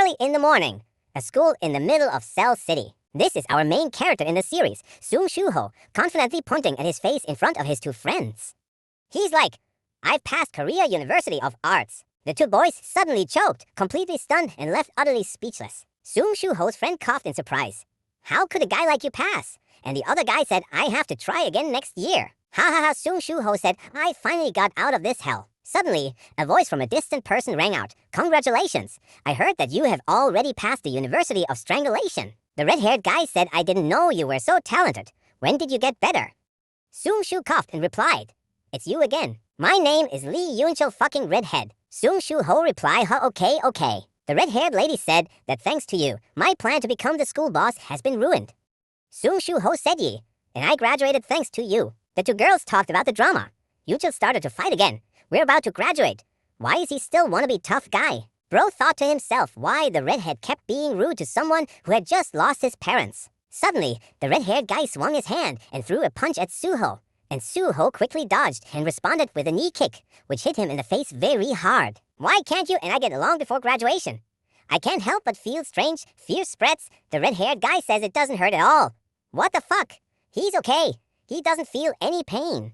early in the morning, a school in the middle of Cell City. This is our main character in the series, Sung Soo-ho, confidently pointing at his face in front of his two friends. He's like, "I've passed Korea University of Arts." The two boys suddenly choked, completely stunned and left utterly speechless. Sung Soo-ho's friend coughed in surprise. "How could a guy like you pass?" And the other guy said, "I have to try again next year." "Ha ha ha," Sung Soo-ho said, "I finally got out of this hell." Suddenly, a voice from a distant person rang out. "Congratulations! I heard that you have already passed the University of Strangulation." The red-haired guy said, "I didn't know you were so talented. When did you get better?" Sung Soo coughed and replied, "It's you again. My name is Lee Yoonchul fucking Redhead." Sung Soo-ho replied, okay. The red-haired lady said that thanks to you, my plan to become the school boss has been ruined. Sung Soo-ho said, "Ye, and I graduated thanks to you." The two girls talked about the drama. Yoonchul started to fight again. "We're about to graduate. Why is he still wannabe tough guy?" Bro thought to himself why the redhead kept being rude to someone who had just lost his parents. Suddenly, the red-haired guy swung his hand and threw a punch at Soo-ho. And Soo-ho quickly dodged and responded with a knee kick, which hit him in the face very hard. "Why can't you and I get along before graduation?" "I can't help but feel strange. Fear spreads." The red-haired guy says it doesn't hurt at all. "What the fuck? He's okay. He doesn't feel any pain."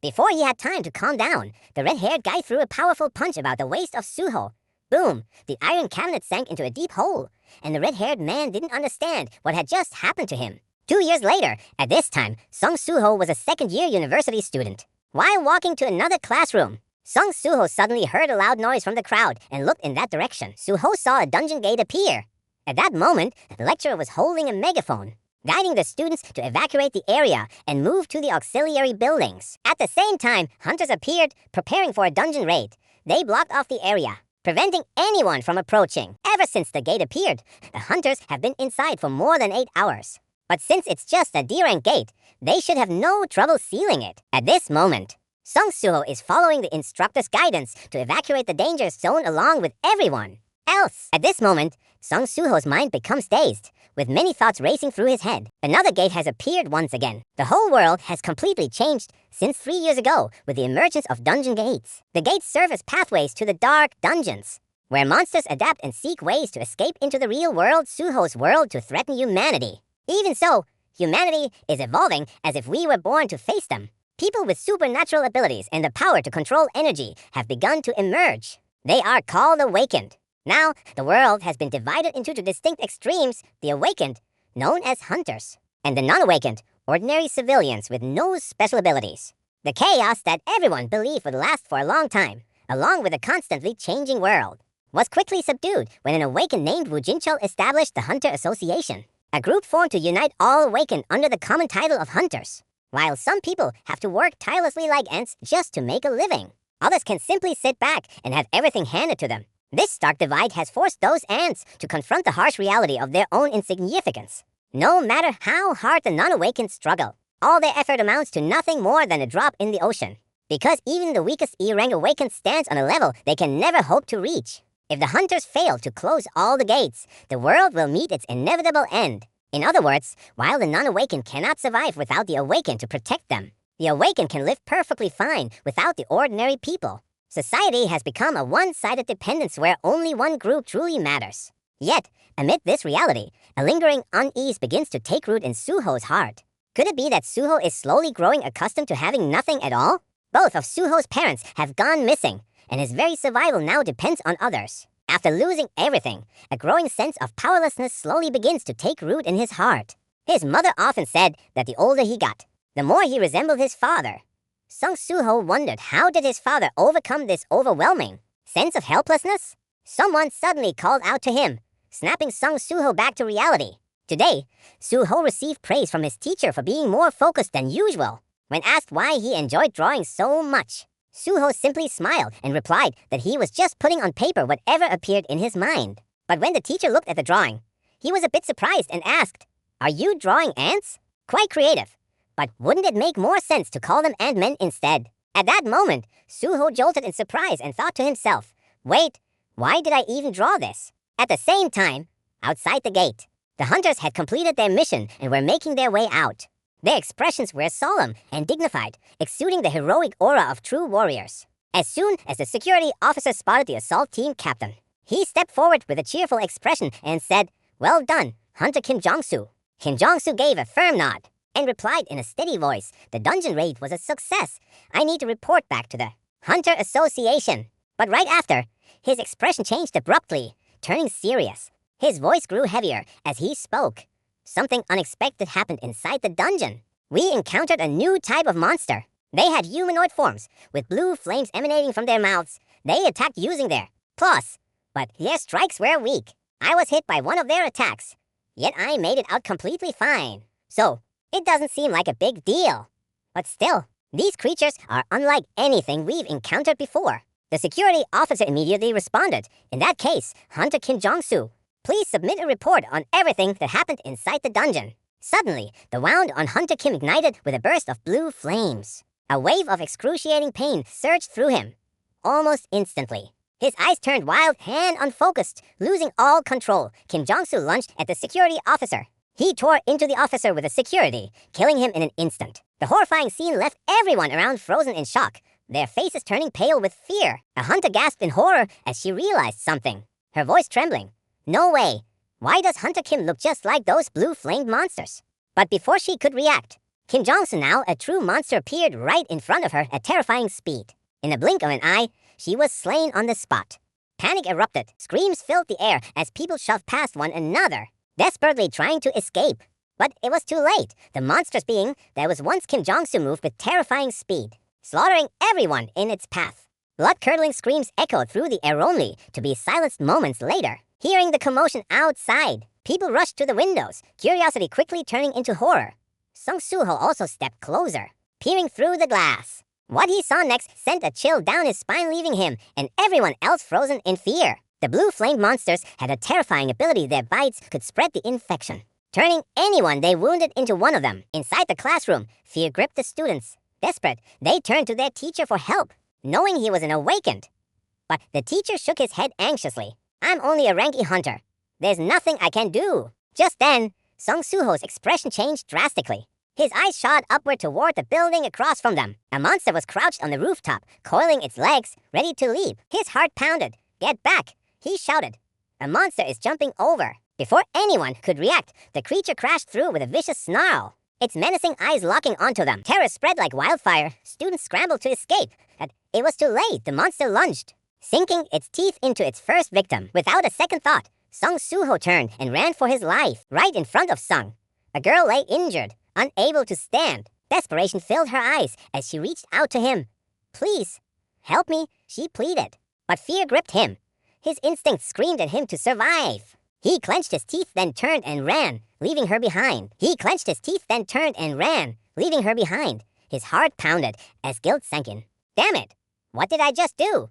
Before he had time to calm down, the red-haired guy threw a powerful punch about the waist of Soo-ho. Boom! The iron cabinet sank into a deep hole, and the red-haired man didn't understand what had just happened to him. 2 years later, at this time, Sung Soo-ho was a second-year university student. While walking to another classroom, Sung Soo-ho suddenly heard a loud noise from the crowd and looked in that direction. Soo-ho saw a dungeon gate appear. At that moment, the lecturer was holding a megaphone, guiding the students to evacuate the area and move to the auxiliary buildings. At the same time, hunters appeared, preparing for a dungeon raid. They blocked off the area, preventing anyone from approaching. Ever since the gate appeared, the hunters have been inside for more than 8 hours. But since it's just a D-rank gate, they should have no trouble sealing it. At this moment, Sung Soo-ho is following the instructor's guidance to evacuate the danger zone along with everyone else. At this moment, Sung Soo-ho's mind becomes dazed, with many thoughts racing through his head. Another gate has appeared once again. The whole world has completely changed since 3 years ago with the emergence of dungeon gates. The gates serve as pathways to the dark dungeons, where monsters adapt and seek ways to escape into the real world, Soo-ho's world, to threaten humanity. Even so, humanity is evolving as if we were born to face them. People with supernatural abilities and the power to control energy have begun to emerge. They are called Awakened. Now, the world has been divided into two distinct extremes: the Awakened, known as Hunters, and the non-awakened, ordinary civilians with no special abilities. The chaos that everyone believed would last for a long time, along with a constantly changing world, was quickly subdued when an Awakened named Woo Jin-chul established the Hunter Association, a group formed to unite all Awakened under the common title of Hunters. While some people have to work tirelessly like ants just to make a living, others can simply sit back and have everything handed to them. This stark divide has forced those ants to confront the harsh reality of their own insignificance. No matter how hard the non-awakened struggle, all their effort amounts to nothing more than a drop in the ocean, because even the weakest E-rank awakened stands on a level they can never hope to reach. If the hunters fail to close all the gates, the world will meet its inevitable end. In other words, while the non-awakened cannot survive without the awakened to protect them, the awakened can live perfectly fine without the ordinary people. Society has become a one-sided dependence where only one group truly matters. Yet, amid this reality, a lingering unease begins to take root in Soo-ho's heart. Could it be that Soo-ho is slowly growing accustomed to having nothing at all? Both of Soo-ho's parents have gone missing, and his very survival now depends on others. After losing everything, a growing sense of powerlessness slowly begins to take root in his heart. His mother often said that the older he got, the more he resembled his father. Sung Soo-ho wondered, how did his father overcome this overwhelming sense of helplessness? Someone suddenly called out to him, snapping Sung Soo-ho back to reality. Today, Soo-ho received praise from his teacher for being more focused than usual. When asked why he enjoyed drawing so much, Soo-ho simply smiled and replied that he was just putting on paper whatever appeared in his mind. But when the teacher looked at the drawing, he was a bit surprised and asked, "Are you drawing ants?" Quite creative. But wouldn't it make more sense to call them ant-men instead? At that moment, Soo-ho jolted in surprise and thought to himself, "Wait, why did I even draw this?" At the same time, outside the gate, the hunters had completed their mission and were making their way out. Their expressions were solemn and dignified, exuding the heroic aura of true warriors. As soon as the security officer spotted the assault team captain, He stepped forward with a cheerful expression and said, "Well done, Hunter Kim Jong-soo." Kim Jong-soo gave a firm nod and replied in a steady voice, "The dungeon raid was a success. I need to report back to the Hunter Association." But right after, his expression changed abruptly, turning serious. His voice grew heavier as he spoke. Something unexpected happened inside the dungeon. We encountered a new type of monster. They had humanoid forms, with blue flames emanating from their mouths. They attacked using their claws, but their strikes were weak. I was hit by one of their attacks, yet I made it out completely fine. So, it doesn't seem like a big deal. But still, these creatures are unlike anything we've encountered before. The security officer immediately responded. "In that case, Hunter Kim Jong-soo, please submit a report on everything that happened inside the dungeon." Suddenly, the wound on Hunter Kim ignited with a burst of blue flames. A wave of excruciating pain surged through him. Almost instantly, his eyes turned wild and unfocused. Losing all control, Kim Jong-soo lunged at the security officer. He tore into the officer with the security, killing him in an instant. The horrifying scene left everyone around frozen in shock, their faces turning pale with fear. A hunter gasped in horror as she realized something, her voice trembling. "No way! Why does Hunter Kim look just like those blue-flamed monsters?" But before she could react, Kim Jong-soo, now a true monster, appeared right in front of her at terrifying speed. In a blink of an eye, she was slain on the spot. Panic erupted. Screams filled the air as people shoved past one another, desperately trying to escape. But it was too late. The monstrous being that was once Kim Jong-soo moved with terrifying speed, slaughtering everyone in its path. Blood-curdling screams echoed through the air only to be silenced moments later. Hearing the commotion outside, people rushed to the windows, curiosity quickly turning into horror. Sung Soo-ho also stepped closer, peering through the glass. What he saw next sent a chill down his spine, leaving him and everyone else frozen in fear. The blue-flamed monsters had a terrifying ability. Their bites could spread the infection, turning anyone they wounded into one of them. Inside the classroom, fear gripped the students. Desperate, they turned to their teacher for help, knowing he was an awakened. But the teacher shook his head anxiously. "I'm only a Ranky hunter. There's nothing I can do." Just then, Sung Soo-ho's expression changed drastically. His eyes shot upward toward the building across from them. A monster was crouched on the rooftop, coiling its legs, ready to leap. His heart pounded. "Get back!" he shouted. "A monster is jumping over." Before anyone could react, the creature crashed through with a vicious snarl, its menacing eyes locking onto them. Terror spread like wildfire. Students scrambled to escape, but it was too late. The monster lunged, sinking its teeth into its first victim. Without a second thought, Sung Soo-ho turned and ran for his life. Right in front of Sung, a girl lay injured, unable to stand. Desperation filled her eyes as she reached out to him. "Please, help me," she pleaded. But fear gripped him. His instincts screamed at him to survive. He clenched his teeth, then turned and ran, leaving her behind. His heart pounded as guilt sank in. "Damn it! What did I just do?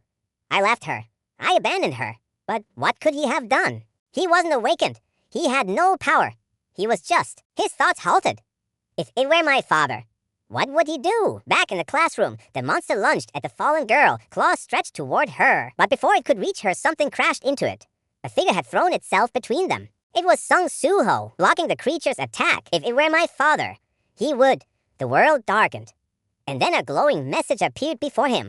I left her. I abandoned her. But what could he have done? He wasn't awakened. He had no power. He was just." His thoughts halted. If it were my father, what would he do? Back in the classroom, the monster lunged at the fallen girl, claws stretched toward her. But before it could reach her, something crashed into it. A figure had thrown itself between them. It was Sung Soo-ho, blocking the creature's attack. If it were my father, he would. The world darkened, and then a glowing message appeared before him.